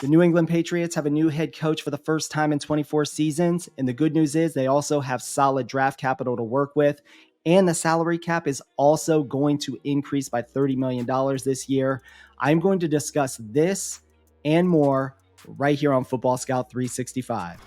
The New England Patriots have a new head coach for the first time in 24 seasons, and the good news is they also have solid draft capital to work with, and the salary cap is also going to increase by $30 million this year. I'm going to discuss this and more right here on Football Scout 365.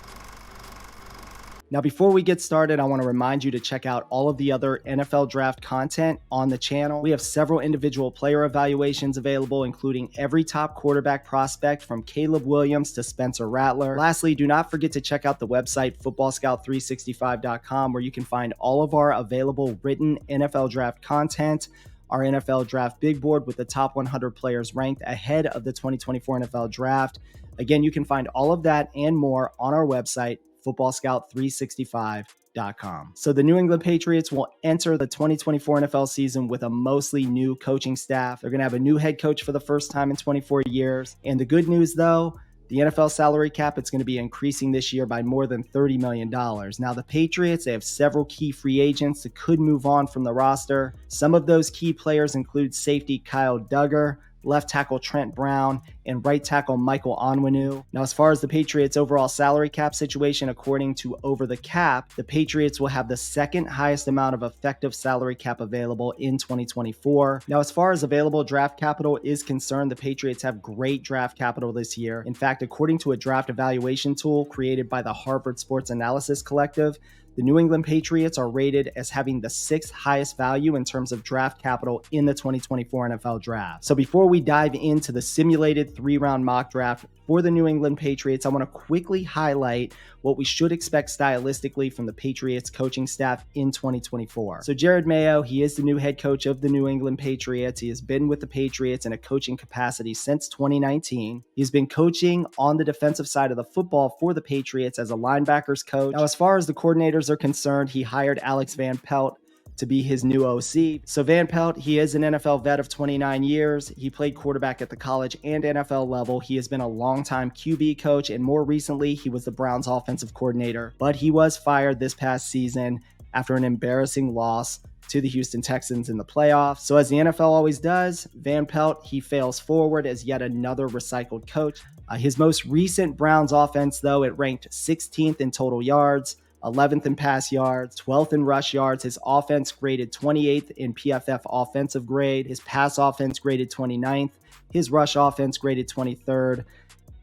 Now, before we get started, I want to remind you to check out all of the other NFL draft content on the channel. We have several individual player evaluations available, including every top quarterback prospect from Caleb Williams to Spencer Rattler. Lastly, do not forget to check out the website footballscout365.com, where you can find all of our available written NFL draft content, our NFL draft big board with the top 100 players ranked ahead of the 2024 NFL draft. Again, you can find all of that and more on our website, footballscout365.com. So the New England Patriots will enter the 2024 NFL season with a mostly new coaching staff. They're going to have a new head coach for the first time in 24 years. And the good news, though, the NFL salary cap, it's going to be increasing this year by more than $30 million. Now, the Patriots, they have several key free agents that could move on from the roster. Some of those key players include safety Kyle Duggar, left tackle Trent Brown, and right tackle Michael Onwenu. Now, as far as the Patriots' overall salary cap situation, according to Over the Cap, the Patriots will have the second highest amount of effective salary cap available in 2024. Now, as far as available draft capital is concerned, the Patriots have great draft capital this year. In fact, according to a draft evaluation tool created by the Harvard Sports Analysis Collective, the New England Patriots are rated as having the sixth highest value in terms of draft capital in the 2024 NFL draft. So before we dive into the simulated 3-round mock draft for the New England Patriots, I want to quickly highlight what we should expect stylistically from the Patriots coaching staff in 2024. So Jerod Mayo, he is the new head coach of the New England Patriots. He has been with the Patriots in a coaching capacity since 2019. He's been coaching on the defensive side of the football for the Patriots as a linebackers coach. Now, as far as the coordinators are concerned, he hired Alex Van Pelt to be his new OC. So Van Pelt, he is an NFL vet of 29 years. He played quarterback at the college and NFL level. He has been a longtime QB coach, and more recently, he was the Browns offensive coordinator. But he was fired this past season after an embarrassing loss to the Houston Texans in the playoffs. So as the NFL always does, Van Pelt, he fails forward as yet another recycled coach. His most recent Browns offense, though, it ranked 16th in total yards, 11th in pass yards, 12th in rush yards. His offense graded 28th in PFF offensive grade. His pass offense graded 29th. His rush offense graded 23rd.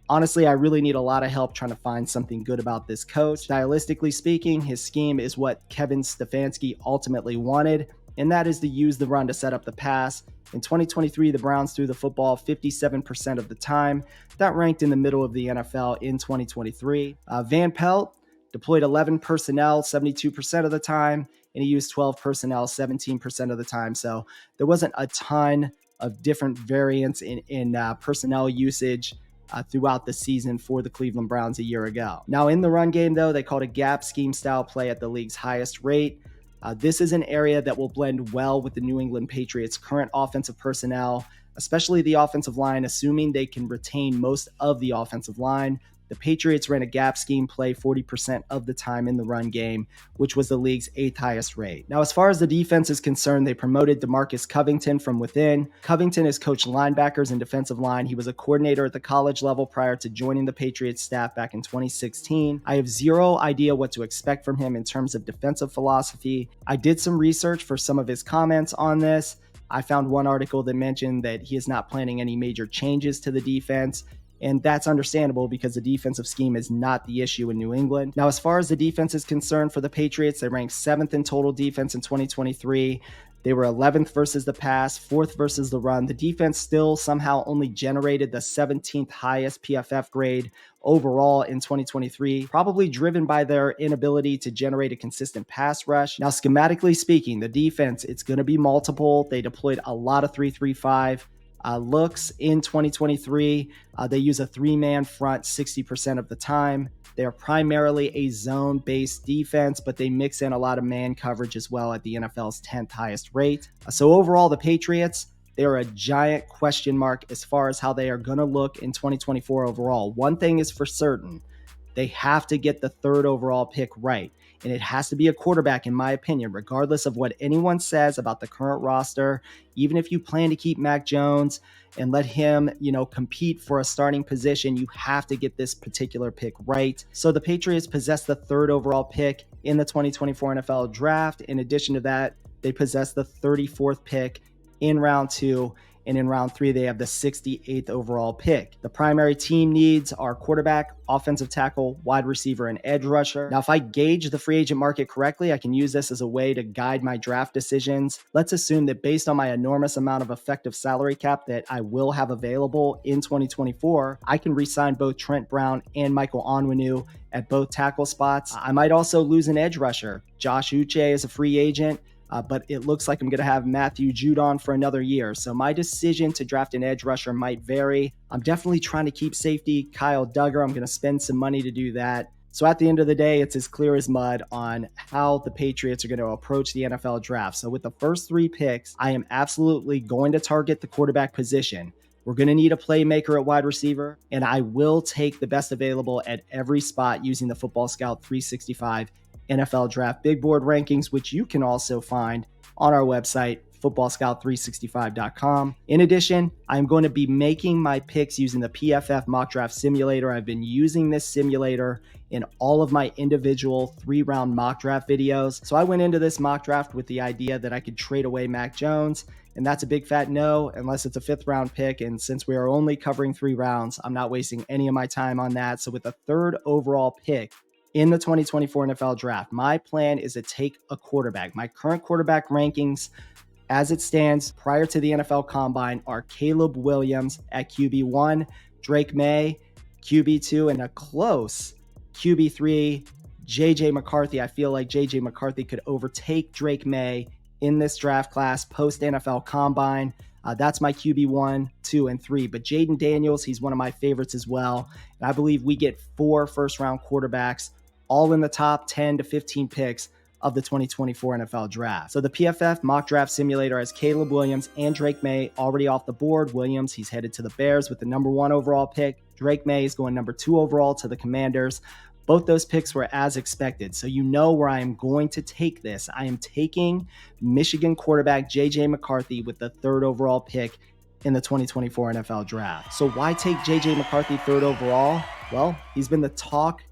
Honestly, I really need a lot of help trying to find something good about this coach. Stylistically speaking, his scheme is what Kevin Stefanski ultimately wanted, and that is to use the run to set up the pass. In 2023, the Browns threw the football 57% of the time. That ranked in the middle of the NFL in 2023. Van Pelt deployed 11 personnel 72% of the time, and he used 12 personnel 17% of the time. So there wasn't a ton of different variants in personnel usage throughout the season for the Cleveland Browns a year ago. Now, in the run game, though, they called a gap scheme style play at the league's highest rate. This is an area that will blend well with the New England Patriots' current offensive personnel, especially the offensive line, assuming they can retain most of the offensive line. The Patriots ran a gap scheme play 40% of the time in the run game, which was the league's 8th highest rate. Now, as far as the defense is concerned, they promoted DeMarcus Covington from within. Covington has coached linebackers and defensive line. He was a coordinator at the college level prior to joining the Patriots staff back in 2016. I have zero idea what to expect from him in terms of defensive philosophy. I did some research for some of his comments on this. I found one article that mentioned that he is not planning any major changes to the defense. And that's understandable because the defensive scheme is not the issue in New England. Now, as far as the defense is concerned for the Patriots, they ranked 7th in total defense in 2023. They were 11th versus the pass, 4th versus the run. The defense still somehow only generated the 17th highest PFF grade overall in 2023, probably driven by their inability to generate a consistent pass rush. Now, schematically speaking, the defense, it's going to be multiple. They deployed a lot of 3-3-5. Looks in 2023. They use a 3-man front 60% of the time. They're primarily a zone-based defense, but they mix in a lot of man coverage as well at the NFL's 10th highest rate. So overall, the Patriots, they're a giant question mark as far as how they are going to look in 2024 overall. One thing is for certain. They have to get the 3rd overall pick right. and it has to be a quarterback, in my opinion, regardless of what anyone says about the current roster. Even if you plan to keep Mac Jones and let him, compete for a starting position, you have to get this particular pick right. So the Patriots possess the 3rd overall pick in the 2024 NFL Draft. In addition to that, they possess the 34th pick in round 2. And in round 3, they have the 68th overall pick. The primary team needs are quarterback, offensive tackle, wide receiver, and edge rusher. Now, if I gauge the free agent market correctly, I can use this as a way to guide my draft decisions. Let's assume that based on my enormous amount of effective salary cap that I will have available in 2024, I can re-sign both Trent Brown and Michael Onwenu at both tackle spots. I might also lose an edge rusher. Josh Uche is a free agent. But it looks like I'm going to have Matthew Judon for another year. So my decision to draft an edge rusher might vary. I'm definitely trying to keep safety Kyle Duggar. I'm going to spend some money to do that. So at the end of the day, it's as clear as mud on how the Patriots are going to approach the NFL draft. So with the first 3 picks, I am absolutely going to target the quarterback position. We're going to need a playmaker at wide receiver, and I will take the best available at every spot using the Football Scout 365 NFL Draft Big Board rankings, which you can also find on our website, footballscout365.com. In addition, I'm going to be making my picks using the PFF Mock Draft Simulator. I've been using this simulator in all of my individual 3-round mock draft videos. So I went into this mock draft with the idea that I could trade away Mac Jones, and that's a big fat no, unless it's a 5th round pick. And since we are only covering 3 rounds, I'm not wasting any of my time on that. So with the 3rd overall pick in the 2024 NFL Draft, my plan is to take a quarterback. My current quarterback rankings as it stands prior to the NFL Combine are Caleb Williams at QB1, Drake May, QB2, and a close QB3, JJ McCarthy. I feel like JJ McCarthy could overtake Drake May in this draft class post NFL Combine. That's my QB1, 2, and 3. But Jaden Daniels, he's one of my favorites as well. And I believe we get 4 first-round quarterbacks all in the top 10 to 15 picks of the 2024 NFL Draft. So the PFF Mock Draft Simulator has Caleb Williams and Drake May already off the board. Williams, he's headed to the Bears with the number 1 overall pick. Drake May is going number 2 overall to the Commanders. Both those picks were as expected. So you know where I am going to take this. I am taking Michigan quarterback JJ McCarthy with the 3rd overall pick in the 2024 NFL Draft. So why take JJ McCarthy 3rd overall? Well, he's been the talk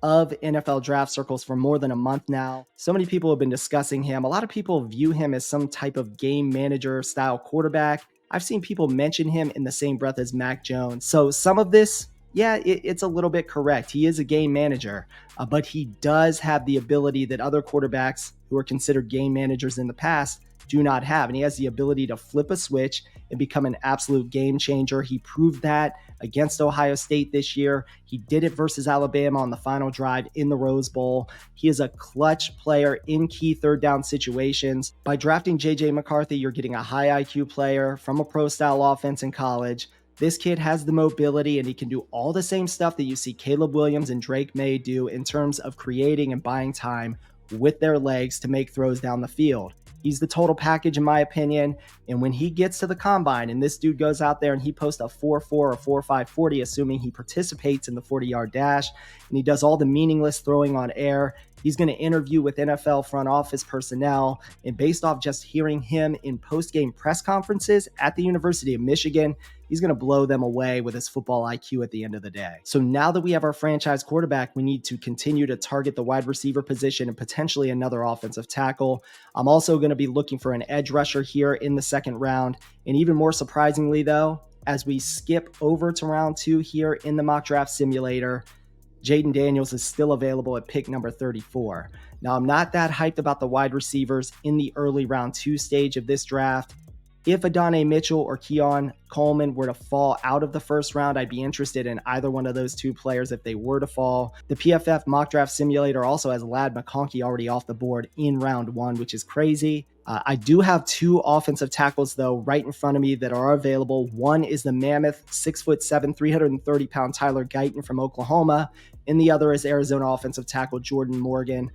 of NFL draft circles for more than a month now. So many people have been discussing him. A lot of people view him as some type of game manager style quarterback. I've seen people mention him in the same breath as Mac Jones. So some of this, yeah, it's a little bit correct. He is a game manager, but he does have the ability that other quarterbacks who are considered game managers in the past do not have. And he has the ability to flip a switch and become an absolute game changer. He proved that against Ohio State this year. He did it versus Alabama on the final drive in the Rose Bowl. He is a clutch player in key 3rd down situations. By drafting JJ McCarthy, you're getting a high IQ player from a pro style offense in college. This kid has the mobility, and he can do all the same stuff that you see Caleb Williams and Drake May do in terms of creating and buying time with their legs to make throws down the field. He's the total package, in my opinion. And when he gets to the combine and this dude goes out there and he posts a 4.4 or 4.5 40, assuming he participates in the 40-yard dash, and he does all the meaningless throwing on air, he's going to interview with NFL front office personnel. And based off just hearing him in post-game press conferences at the University of Michigan, he's going to blow them away with his football IQ at the end of the day. So now that we have our franchise quarterback, we need to continue to target the wide receiver position and potentially another offensive tackle. I'm also going to be looking for an edge rusher here in the 2nd round. And even more surprisingly, though, as we skip over to round 2 here in the mock draft simulator, Jaden Daniels is still available at pick number 34. Now, I'm not that hyped about the wide receivers in the early round 2 stage of this draft. If Adonai Mitchell or Keon Coleman were to fall out of the 1st round, I'd be interested in either one of those 2 players if they were to fall. The PFF Mock Draft Simulator also has Ladd McConkey already off the board in round 1, which is crazy. I do have 2 offensive tackles, though, right in front of me that are available. One is the mammoth 6'7", 330-pound Tyler Guyton from Oklahoma, and the other is Arizona offensive tackle Jordan Morgan.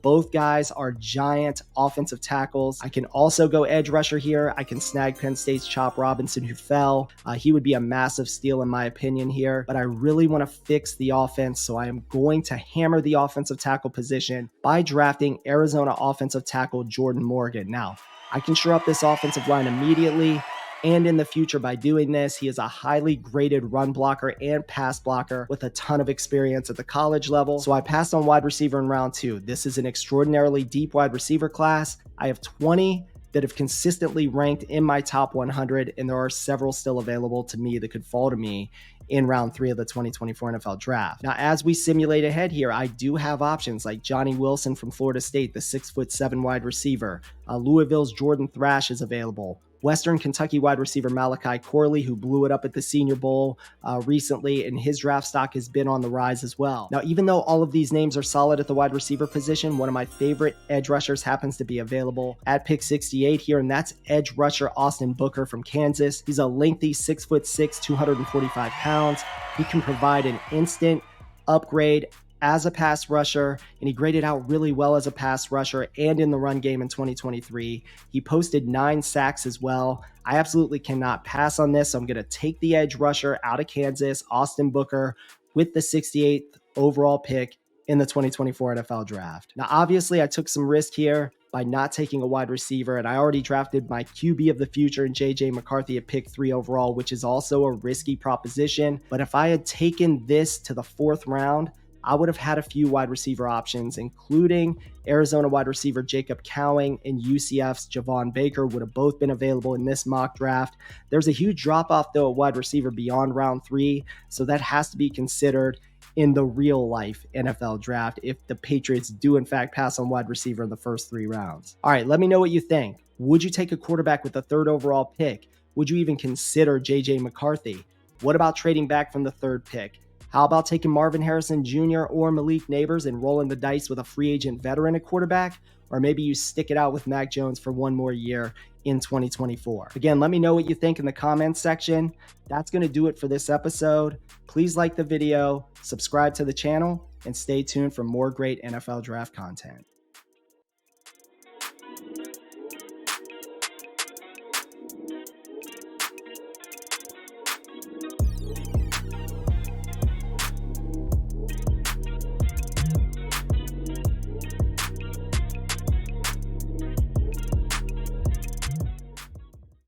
Both guys are giant offensive tackles. I can also go edge rusher here. I can snag Penn State's Chop Robinson, who fell. well. He would be a massive steal in my opinion here, but I really want to fix the offense, so I am going to hammer the offensive tackle position by drafting Arizona offensive tackle Jordan Morgan. Now, I can shore up this offensive line immediately and in the future by doing this. He is a highly graded run blocker and pass blocker with a ton of experience at the college level. So I passed on wide receiver in round 2. This is an extraordinarily deep wide receiver class. I have 20 that have consistently ranked in my top 100, and there are several still available to me that could fall to me in round 3 of the 2024 NFL draft. Now, as we simulate ahead here, I do have options like Johnny Wilson from Florida State, the 6'7" wide receiver. Louisville's Jordan Thrash is available. Western Kentucky wide receiver Malachi Corley, who blew it up at the Senior Bowl recently, and his draft stock has been on the rise as well. Now, even though all of these names are solid at the wide receiver position, one of my favorite edge rushers happens to be available at pick 68 here, and that's edge rusher Austin Booker from Kansas. He's a lengthy 6'6", 245 pounds. He can provide an instant upgrade as a pass rusher, and he graded out really well as a pass rusher and in the run game in 2023. He posted 9 sacks as well. I absolutely cannot pass on this, so I'm going to take the edge rusher out of Kansas, Austin Booker, with the 68th overall pick in the 2024 NFL draft. Now, obviously, I took some risk here by not taking a wide receiver, and I already drafted my QB of the future in JJ McCarthy at pick 3 overall, which is also a risky proposition. But if I had taken this to the 4th round, I would have had a few wide receiver options, including Arizona wide receiver Jacob Cowing and UCF's Javon Baker would have both been available in this mock draft. There's a huge drop-off, though, at wide receiver beyond round 3, so that has to be considered in the real-life NFL draft if the Patriots do, in fact, pass on wide receiver in the first 3 rounds. All right, let me know what you think. Would you take a quarterback with the 3rd overall pick? Would you even consider JJ McCarthy? What about trading back from the 3rd pick? How about taking Marvin Harrison Jr. or Malik Neighbors and rolling the dice with a free agent veteran at quarterback? Or maybe you stick it out with Mac Jones for one more year in 2024. Again, let me know what you think in the comments section. That's going to do it for this episode. Please like the video, subscribe to the channel, and stay tuned for more great NFL draft content.